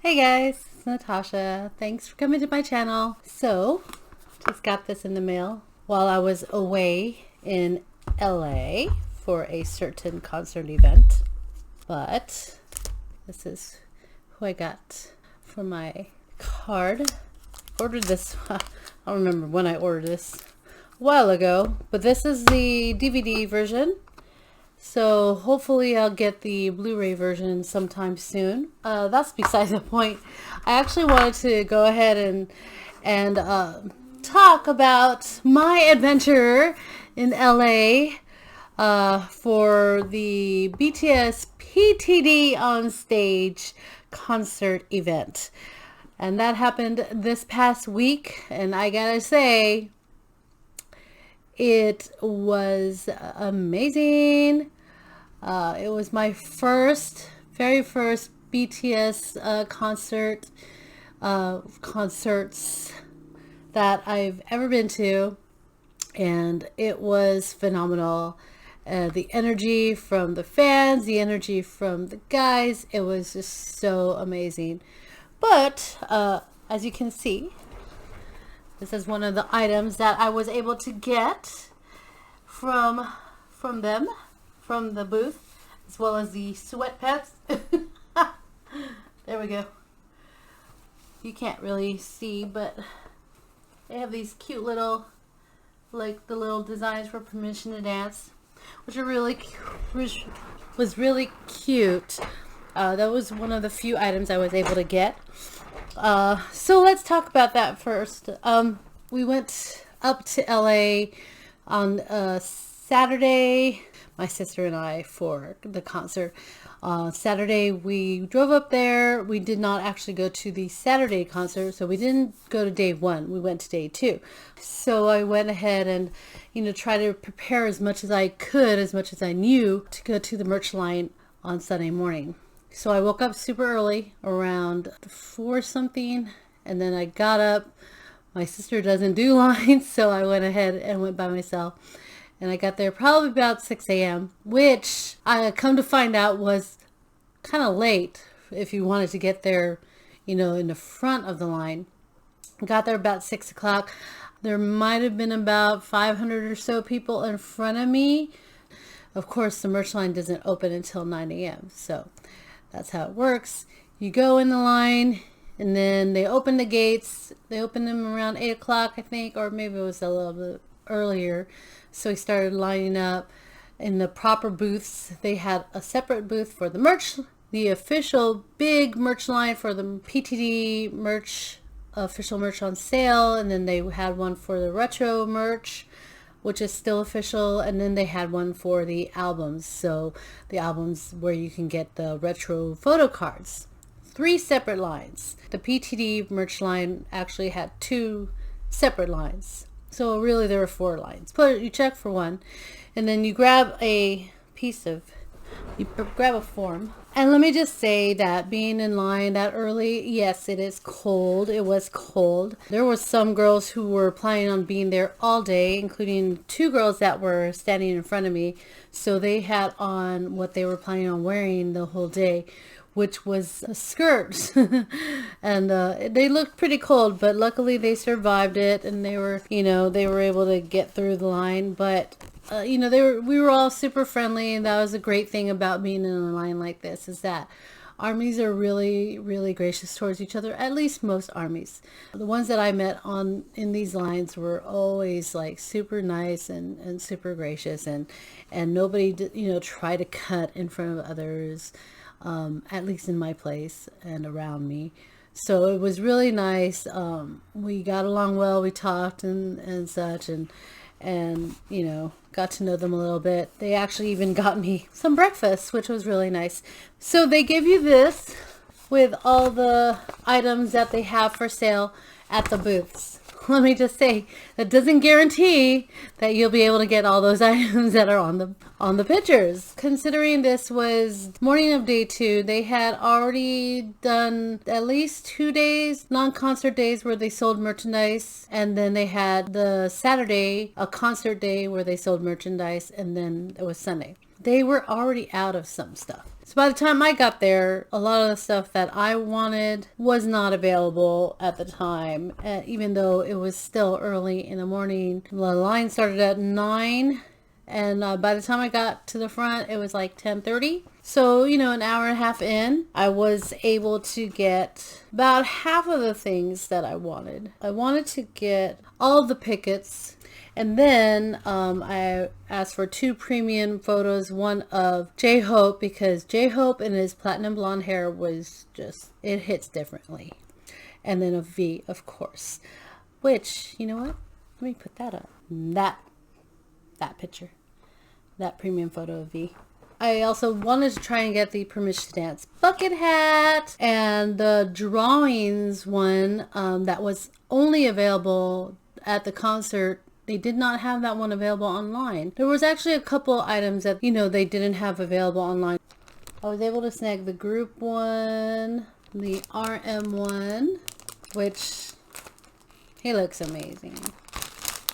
Hey guys, it's Natasha. Thanks for coming to my channel. So, just got this in the mail while I was away in LA for a certain concert event. But this is who I got for my card. Ordered this, I don't remember when I ordered this, a while ago, but this is the DVD version. So hopefully I'll get the Blu-ray version sometime soon. That's besides the point. I actually wanted to go ahead and talk about my adventure in LA for the BTS PTD on stage concert event. And that happened this past week, and I gotta say, it was amazing. It was my very first BTS concerts that I've ever been to, and it was phenomenal. The energy from the fans, the energy from the guys, it was just so amazing. But as you can see, this is one of the items that I was able to get from them, from the booth, as well as the sweatpants. There we go. You can't really see, but they have these cute little, like the little designs for Permission to Dance, which are was really cute. That was one of the few items I was able to get. So let's talk about that first. We went up to LA on Saturday, my sister and I, for the concert. Saturday we drove up there. We did not actually go to the Saturday concert, so we didn't go to day one. We went to day two. So I went ahead and, try to prepare as much as I could, as much as I knew, to go to the merch line on Sunday morning. So I woke up super early, around 4 something, and then I got up. My sister doesn't do lines, so I went ahead and went by myself. And I got there probably about 6 a.m., which I come to find out was kind of late if you wanted to get there, in the front of the line. Got there about 6 o'clock. There might have been about 500 or so people in front of me. Of course, the merch line doesn't open until 9 a.m., so that's how it works. You go in the line, and then they open the gates. They open them around 8 o'clock, I think, or maybe it was a little bit earlier. So we started lining up in the proper booths. They had a separate booth for the merch, the official big merch line for the PTD merch, official merch on sale. And then they had one for the retro merch, which is still official, and then they had one for the albums. So the albums where you can get the retro photo cards. 3 separate lines. The PTD merch line actually had 2 separate lines. So really there were 4 lines. You check for one, and then you grab a form. And let me just say that being in line that early, yes, it is cold. It was cold. There were some girls who were planning on being there all day, including 2 girls that were standing in front of me. So they had on what they were planning on wearing the whole day, which was a skirt. And they looked pretty cold, but luckily they survived it, and they were able to get through the line. But we were all super friendly, and that was a great thing about being in a line like this, is that armies are really, really gracious towards each other. At least most armies. The ones that I met in these lines were always like super nice and super gracious, and nobody try to cut in front of others. At least in my place and around me. So it was really nice. We got along well. We talked and such, and got to know them a little bit. They actually even got me some breakfast, which was really nice. So they give you this with all the items that they have for sale at the booths. Let me just say, that doesn't guarantee that you'll be able to get all those items that are on the pictures. Considering this was morning of day 2, they had already done at least 2 days, non-concert days, where they sold merchandise, and then they had the Saturday, a concert day where they sold merchandise, and then it was Sunday. They were already out of some stuff. So by the time I got there, a lot of the stuff that I wanted was not available at the time, even though it was still early in the morning. The line started at 9, and by the time I got to the front, it was like 10:30. So, you know, an hour and a half in, I was able to get about half of the things that I wanted. I wanted to get all the pickets. And then I asked for 2 premium photos, one of J-Hope, because J-Hope and his platinum blonde hair was just, it hits differently. And then a V, of course, which, you know what? Let me put that up. That picture, that premium photo of V. I also wanted to try and get the Permission to Dance bucket hat and the drawings one that was only available at the concert. They did not have that one available online. There was actually a couple items that, you know, they didn't have available online. I was able to snag the group one, the RM one, which he looks amazing,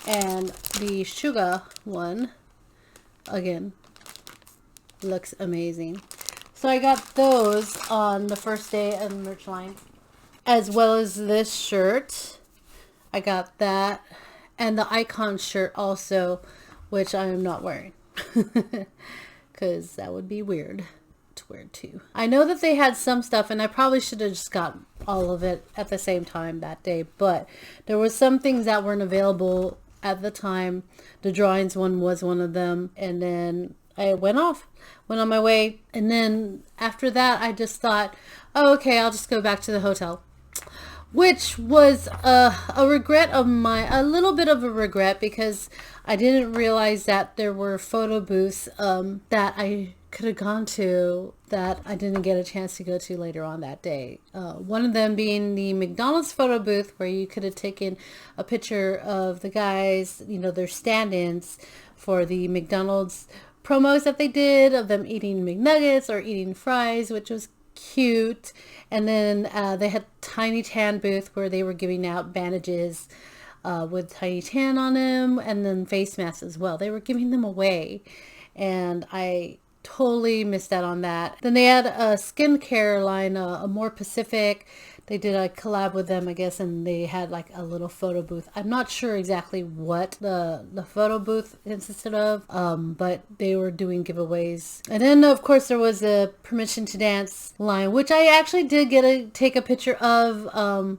and the Sugar one, again, looks amazing. So I got those on the first day of the merch line, as well as this shirt. I got that. And the Icon shirt also, which I am not wearing. Because that would be weird to wear too. I know that they had some stuff, and I probably should have just got all of it at the same time that day. But there was some things that weren't available at the time. The drawings one was one of them. And then I went on my way. And then after that, I just thought, oh, okay, I'll just go back to the hotel. Which was a regret of mine, a little bit of a regret, because I didn't realize that there were photo booths that I could have gone to that I didn't get a chance to go to later on that day. One of them being the McDonald's photo booth, where you could have taken a picture of the guys, you know, their stand-ins for the McDonald's promos that they did of them eating McNuggets or eating fries, which was cute. And then they had Tiny Tan booth where they were giving out bandages with Tiny Tan on them, and then face masks as well. They were giving them away, and I totally missed out on that. Then they had a skincare line, a More Pacific. They did a collab with them, I guess, and they had like a little photo booth. I'm not sure exactly what the photo booth consisted of, but they were doing giveaways. And then, of course, there was a Permission to Dance line, which I actually did take a picture of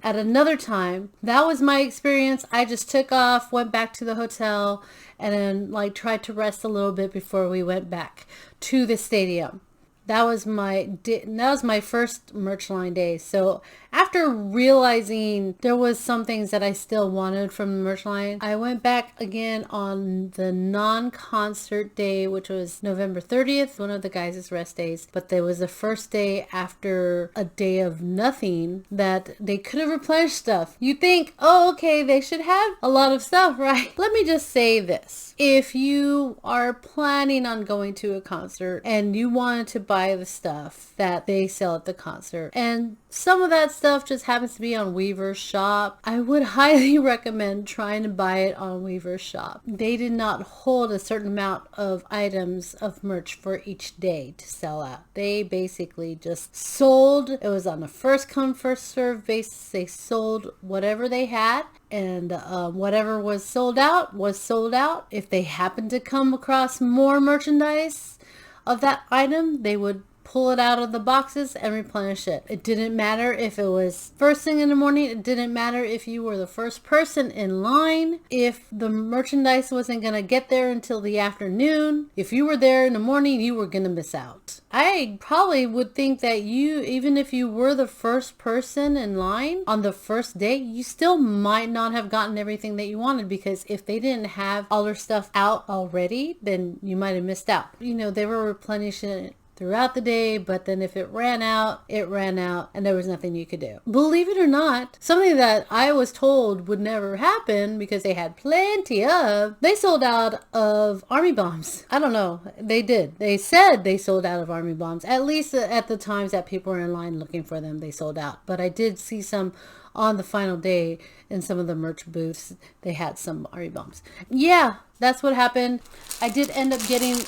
at another time. That was my experience. I just took off, went back to the hotel, and then like tried to rest a little bit before we went back to the stadium. That was my first merch line day. So after realizing there was some things that I still wanted from the merch line, I went back again on the non-concert day, which was November 30th, one of the guys' rest days. But there was the first day after a day of nothing that they could have replenished stuff. You think, oh, okay, they should have a lot of stuff, right? Let me just say this. If you are planning on going to a concert and you wanted to buy the stuff that they sell at the concert, and some of that stuff just happens to be on Weaver's shop, I would highly recommend trying to buy it on Weaver's shop. They did not hold a certain amount of items of merch for each day to sell out. They basically just sold. It was on a first come first serve basis. They sold whatever they had, and whatever was sold out was sold out. If they happened to come across more merchandise of that item, they would pull it out of the boxes and replenish it. It didn't matter if it was first thing in the morning. It didn't matter if you were the first person in line. If the merchandise wasn't going to get there until the afternoon, if you were there in the morning, you were going to miss out. I probably would think that you, even if you were the first person in line on the first day, you still might not have gotten everything that you wanted, because if they didn't have all their stuff out already, then you might have missed out. You know, they were replenishing it throughout the day, but then if it ran out, and there was nothing you could do. Believe it or not, something that I was told would never happen because they had plenty of, they sold out of army bombs. I don't know. They did. They said they sold out of army bombs. At least at the times that people were in line looking for them, they sold out. But I did see some on the final day in some of the merch booths. They had some army bombs. Yeah, that's what happened. I did end up getting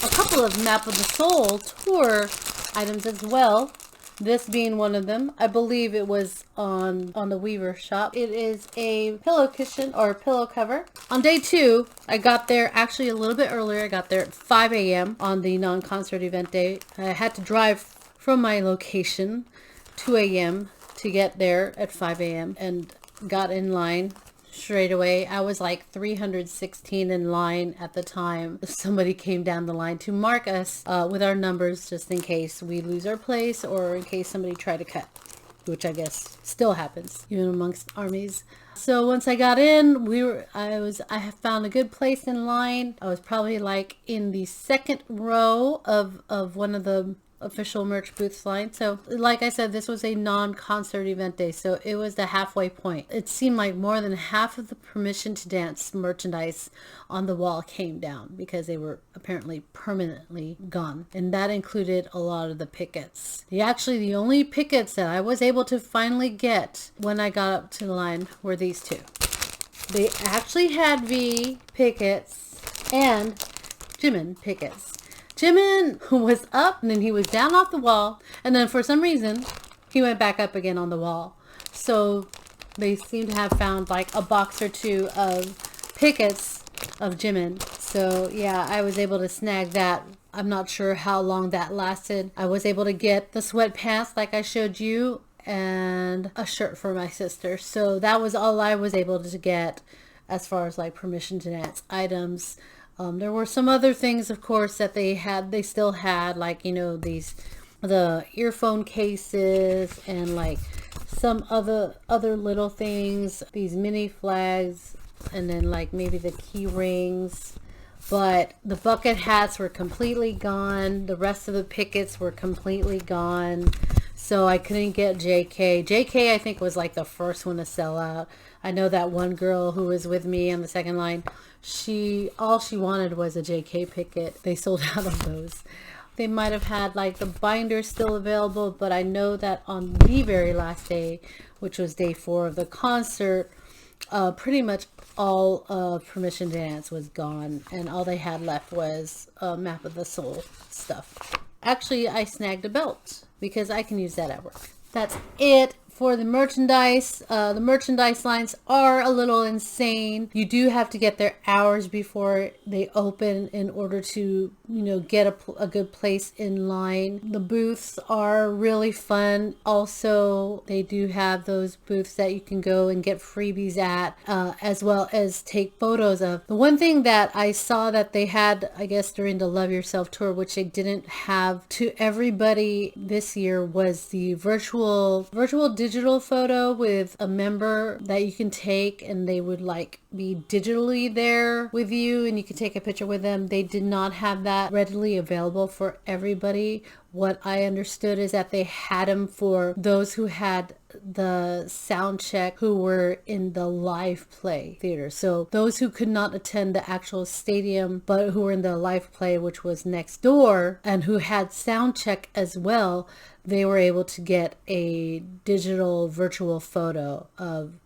a couple of Map of the Soul tour items as well. This being one of them. I believe it was on the Weaver shop. It is a pillow cushion or pillow cover. On day 2, I got there actually a little bit earlier. I got there at 5 a.m. on the non-concert event day. I had to drive from my location 2 a.m. to get there at 5 a.m. and got in line straight away. I was like 316 in line at the time. Somebody came down the line to mark us with our numbers just in case we lose our place or in case somebody tried to cut, which I guess still happens even amongst armies. So once I got in, I have found a good place in line. I was probably like in the second row of one of the official merch booths line. So like I said, this was a non-concert event day, so it was the halfway point. It seemed like more than half of the Permission to Dance merchandise on the wall came down because they were apparently permanently gone, and that included a lot of the pickets. The only pickets that I was able to finally get when I got up to the line were these two. They actually had V pickets and Jimin pickets. Jimin was up and then he was down off the wall, and then for some reason he went back up again on the wall. So they seem to have found like a box or two of pickets of Jimin. So yeah, I was able to snag that. I'm not sure how long that lasted. I was able to get the sweatpants like I showed you and a shirt for my sister. So that was all I was able to get as far as like Permission to Dance items. There were some other things, of course, that they still had, like, you know, the earphone cases and like some other little things, these mini flags, and then like maybe the key rings. But the bucket hats were completely gone. The rest of the pickets were completely gone. So I couldn't get JK. JK, I think, was like the first one to sell out. I know that one girl who was with me on the second line, all she wanted was a JK picket. They sold out of those. They might have had like the binder still available, but I know that on the very last day, which was day 4 of the concert, pretty much all of Permission to Dance was gone, and all they had left was Map of the Soul stuff. Actually, I snagged a belt because I can use that at work. That's it for the merchandise. The merchandise lines are a little insane. You do have to get there hours before they open in order to, you know, get a good place in line. The booths are really fun. Also, they do have those booths that you can go and get freebies at, as well as take photos of. The one thing that I saw that they had, I guess, during the Love Yourself tour, which they didn't have to everybody this year, was the virtual digital photo with a member that you can take, and they would like be digitally there with you and you can take a picture with them. They did not have that readily available for everybody. What I understood is that they had them for those who had the sound check, who were in the live play theater. So those who could not attend the actual stadium but who were in the live play, which was next door, and who had sound check as well, they were able to get a digital virtual photo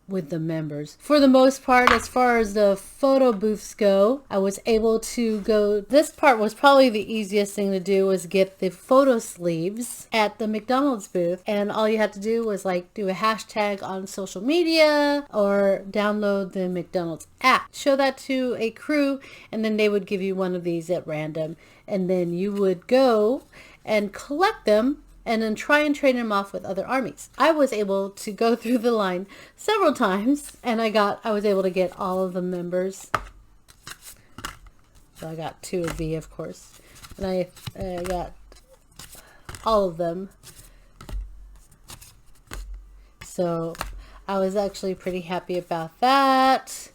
with the members. For the most part, as far as the photo booths go, I was able to go, this part was probably the easiest thing to do, was get the photo sleeves at the McDonald's booth, and all you had to do was like do a hashtag on social media or download the McDonald's app, show that to a crew, and then they would give you one of these at random, and then you would go and collect them and then try and trade them off with other armies. I was able to go through the line several times, and I was able to get all of the members. So I got 2 of V, of course, and I got all of them. So I was actually pretty happy about that.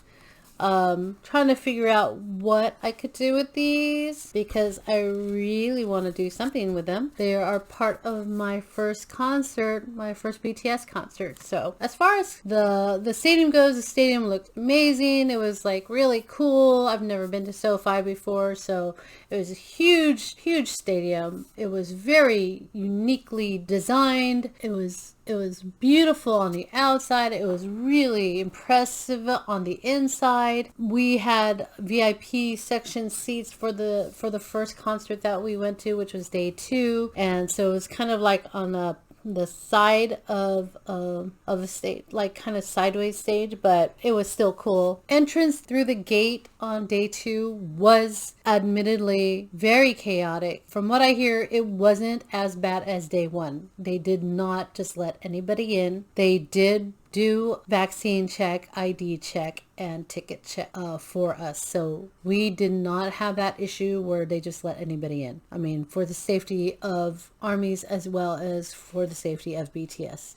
Trying to figure out what I could do with these because I really want to do something with them. They are part of my first concert, my first BTS concert. So as far as the stadium goes, the stadium looked amazing. It was like really cool. I've never been to SoFi before, so it was a huge stadium. It was very uniquely designed. It was It was beautiful on the outside. It was really impressive on the inside. We had VIP section seats for the first concert that we went to, which was day 2, and so it was kind of like on the side of the stage, like kind of sideways stage, but it was still cool. Entrance through the gate on day 2 was admittedly very chaotic. From what I hear, it wasn't as bad as day 1. They did not just let anybody in. They did do vaccine check, ID check, and ticket check for us. So we did not have that issue where they just let anybody in. I mean, for the safety of armies as well as for the safety of BTS.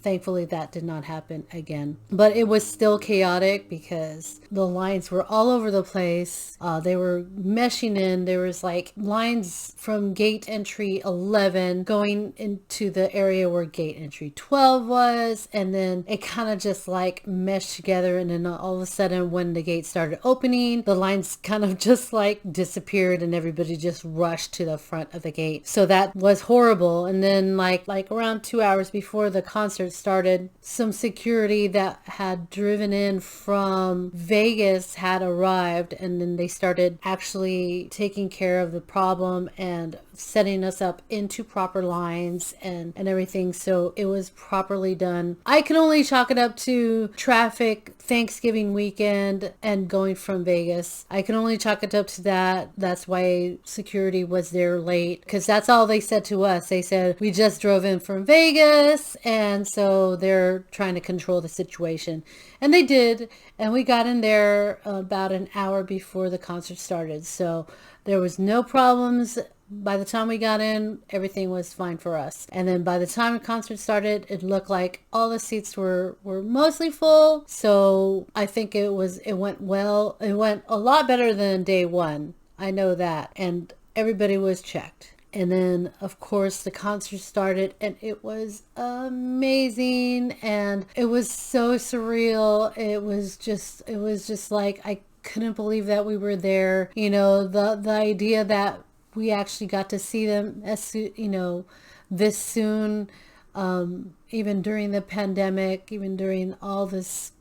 Thankfully, that did not happen again. But it was still chaotic because the lines were all over the place. They were meshing in. There was like lines from gate entry 11 going into the area where gate entry 12 was. And then it kind of just like meshed together. And then all of a sudden, when the gate started opening, the lines kind of just like disappeared and everybody just rushed to the front of the gate. So that was horrible. And then like around 2 hours before the concert started, some security that had driven in from Vegas had arrived, and then they started actually taking care of the problem and setting us up into proper lines and everything. So it was properly done. I can only chalk it up to traffic, Thanksgiving weekend, and going from Vegas. I can only chalk it up to that. That's why security was there late, because that's all they said to us. They said, we just drove in from Vegas, and so they're trying to control the situation. And they did. And we got in there about an hour before the concert started. So there was no problems. By the time we got in, everything was fine for us. And then by the time the concert started, it looked like all the seats were mostly full. So I think it went well. It went a lot better than day 1. I know that. And everybody was checked. And then, of course, the concert started, and it was amazing, and it was so surreal. It was just like, I couldn't believe that we were there. You know, the idea that we actually got to see them this soon, even during the pandemic, even during all this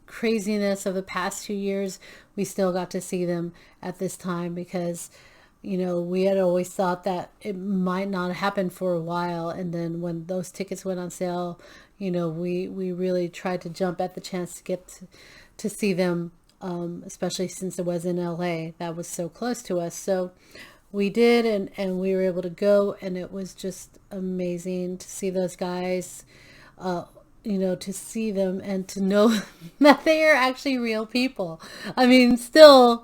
craziness of the past 2 years, we still got to see them at this time, because we had always thought that it might not happen for a while. And then when those tickets went on sale, we really tried to jump at the chance to get to see them, especially since it was in LA. That was so close to us. So we did, and we were able to go, and it was just amazing to see those guys, to see them and to know that they are actually real people. I mean, still,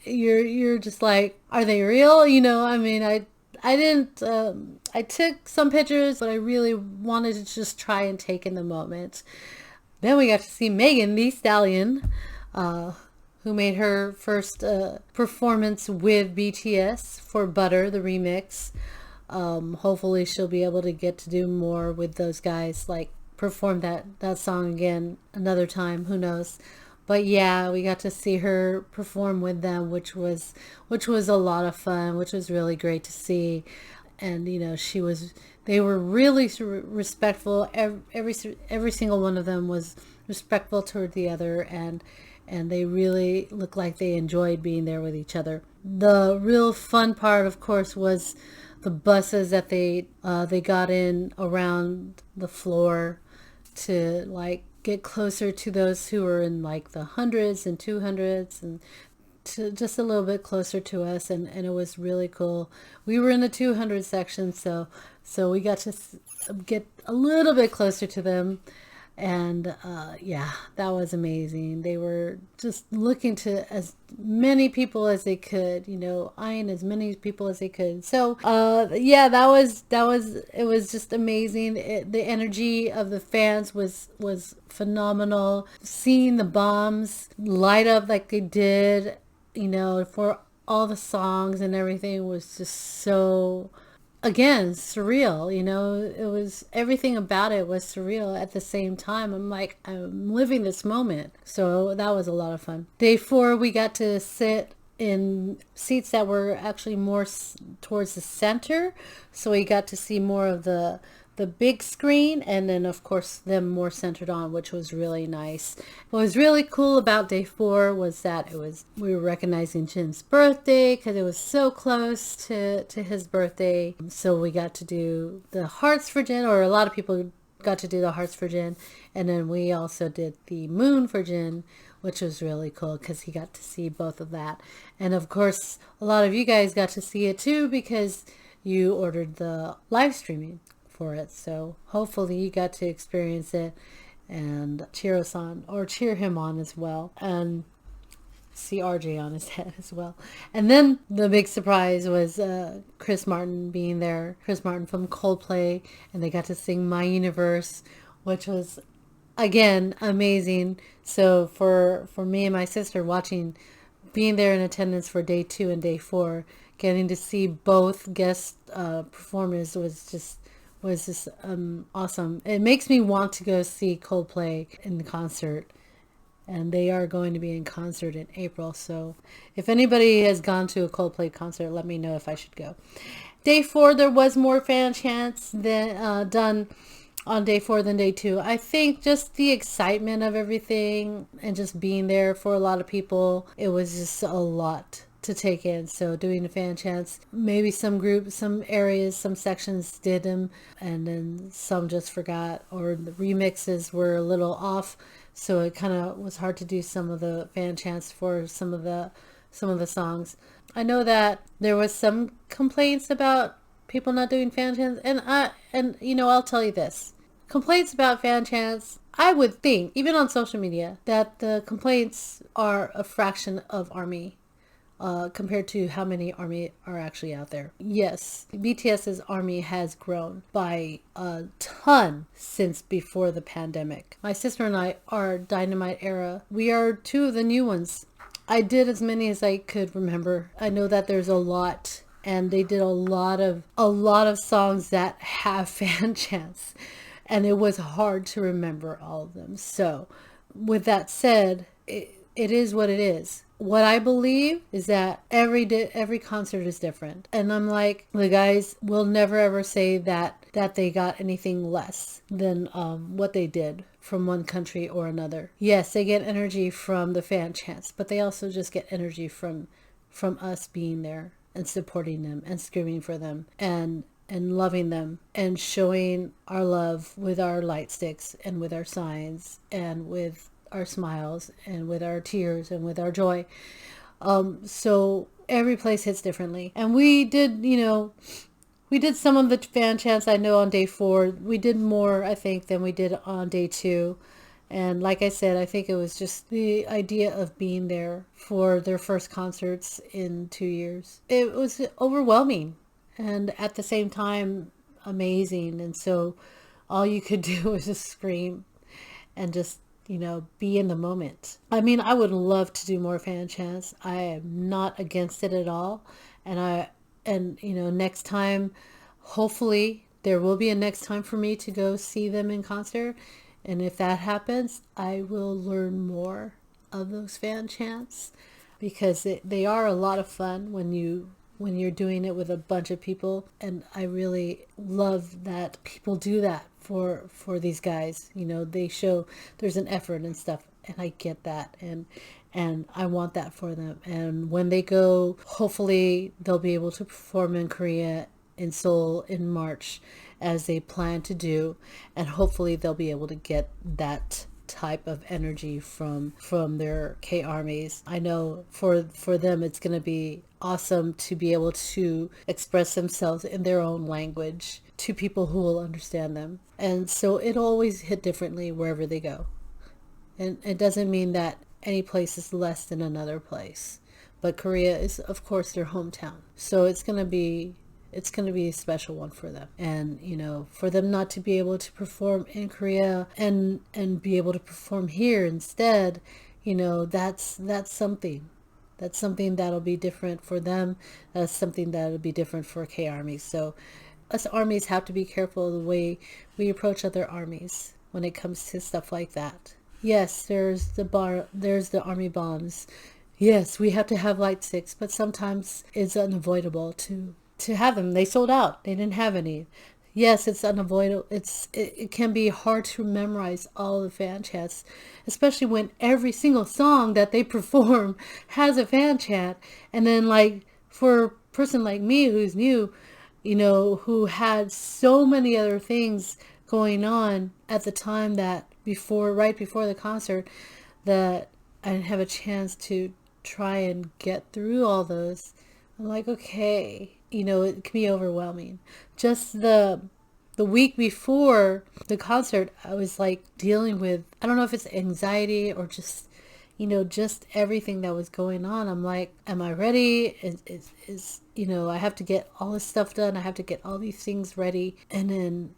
you're just like, are they real? I mean, I didn't, I took some pictures, but I really wanted to just try and take in the moment. Then we got to see Megan Thee Stallion, who made her first performance with BTS for Butter, the remix. Hopefully she'll be able to get to do more with those guys, like perform that song again another time, who knows. But yeah, we got to see her perform with them, which was a lot of fun, which was really great to see. And they were really respectful. Every single one of them was respectful toward the other, and they really looked like they enjoyed being there with each other. The real fun part, of course, was the buses that they got in around the floor to like get closer to those who were in like the hundreds and 200s, and to just a little bit closer to us, and it was really cool. We were in the 200 section, so we got to get a little bit closer to them. And yeah, that was amazing. They were just looking to as many people as they could, eyeing as many people as they could. So yeah, it was just amazing. The energy of the fans was phenomenal. Seeing the bombs light up like they did, for all the songs and everything was just so, again, surreal. It was, everything about it was surreal at the same time. I'm like, I'm living this moment. So that was a lot of fun. Day 4, we got to sit in seats that were actually more towards the center. So we got to see more of the the big screen, and then of course them more centered on, which was really nice. What was really cool about day 4 was that we were recognizing Jin's birthday because it was so close to his birthday. So we got to do the hearts for Jin, or a lot of people got to do the hearts for Jin, and then we also did the moon for Jin, which was really cool because he got to see both of that. And of course, a lot of you guys got to see it too because you ordered the live streaming for it. So hopefully you got to experience it and cheer us on, or cheer him on as well, and see RJ on his head as well. And then the big surprise was Chris Martin being there. Chris Martin from Coldplay, and they got to sing My Universe, which was again amazing. So for me and my sister being there in attendance for day 2 and day 4, getting to see both guest performers was just awesome. It makes me want to go see Coldplay in the concert, and they are going to be in concert in April. So if anybody has gone to a Coldplay concert, let me know if I should go. Day 4, there was more fan chants than done on day 4 than day 2. I think just the excitement of everything and just being there for a lot of people, it was just a lot to take in. So doing the fan chants, maybe some groups, some areas, some sections did them, and then some just forgot, or the remixes were a little off. So it kind of was hard to do some of the fan chants for some of the songs. I know that there was some complaints about people not doing fan chants, and I'll tell you this. Complaints about fan chants, I would think, even on social media, that the complaints are a fraction of ARMY compared to how many ARMY are actually out there. Yes, BTS's ARMY has grown by a ton since before the pandemic. My sister and I are Dynamite era. We are 2 of the new ones. I did as many as I could remember. I know that there's a lot, and they did a lot of songs that have fan chants, and it was hard to remember all of them. So with that said, it is what it is. What I believe is that every concert is different. And I'm like, the guys will never ever say that they got anything less than what they did from one country or another. Yes, they get energy from the fan chants, but they also just get energy from us being there and supporting them and screaming for them and loving them and showing our love with our light sticks and with our signs and with our smiles and with our tears and with our joy. So every place hits differently. And we did some of the fan chants. I know on day 4, we did more, I think, than we did on day 2. And like I said, I think it was just the idea of being there for their first concerts in 2 years. It was overwhelming and at the same time amazing. And so all you could do was just scream and just be in the moment. I mean, I would love to do more fan chants. I am not against it at all. And next time, hopefully there will be a next time for me to go see them in concert. And if that happens, I will learn more of those fan chants, because they are a lot of fun when you're doing it with a bunch of people. And I really love that people do that for these guys. They show there's an effort and stuff, and I get that, and I want that for them. And when they go, hopefully they'll be able to perform in Korea, in Seoul in March, as they plan to do, and hopefully they'll be able to get that type of energy from their K-ARMYs. I know for them it's going to be awesome to be able to express themselves in their own language to people who will understand them. And so it'll always hit differently wherever they go. And it doesn't mean that any place is less than another place. But Korea is, of course, their hometown. So it's going to be a special one for them. And, for them not to be able to perform in Korea and be able to perform here instead, that's something. That's something that'll be different for them. That's something that'll be different for K-ARMY. So us ARMYs have to be careful of the way we approach other ARMYs when it comes to stuff like that. Yes, there's the ARMY bombs. Yes, we have to have light sticks, but sometimes it's unavoidable to have them. They sold out. They didn't have any. yes, it's unavoidable. It can be hard to memorize all the fan chats, especially when every single song that they perform has a fan chat. And then like for a person like me who's new, who had so many other things going on at the time that right before the concert, that I didn't have a chance to try and get through all those. I'm like, okay, it can be overwhelming. Just the week before the concert, I was like dealing with, I don't know if it's anxiety or just, just everything that was going on. I'm like, am I ready? I have to get all this stuff done. I have to get all these things ready. And then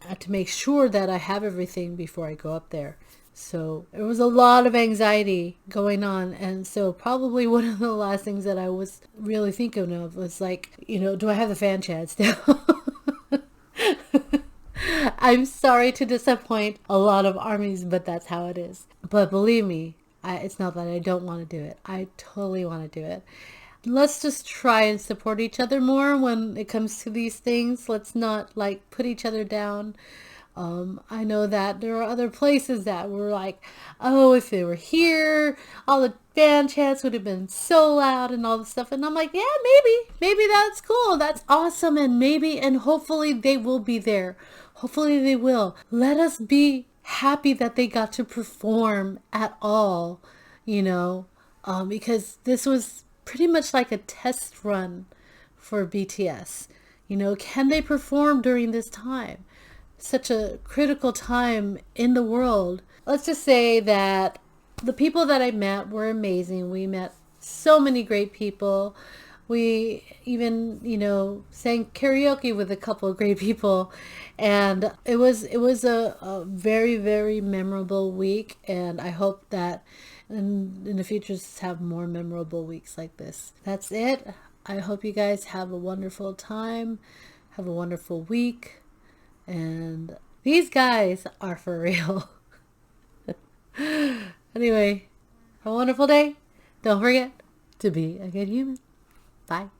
I have to make sure that I have everything before I go up there. So there was a lot of anxiety going on. And so probably one of the last things that I was really thinking of was like, do I have the fan chats now? I'm sorry to disappoint a lot of armies, but that's how it is. But believe me, it's not that I don't want to do it. I totally want to do it. Let's just try and support each other more when it comes to these things. Let's not like put each other down. I know that there are other places that were like, oh, if they were here, all the fan chants would have been so loud and all this stuff. And I'm like, yeah, maybe that's cool. That's awesome. And hopefully they will be there. Hopefully they will. Let us be happy that they got to perform at all, because this was pretty much like a test run for BTS. Can they perform during this time? Such a critical time in the world. Let's just say that the people that I met were amazing. We met so many great people. We even, sang karaoke with a couple of great people. And it was a very, very memorable week. And I hope that in the future have more memorable weeks like this. That's it. I hope you guys have a wonderful time. Have a wonderful week. And these guys are for real. Anyway, have a wonderful day. Don't forget to be a good human. Bye.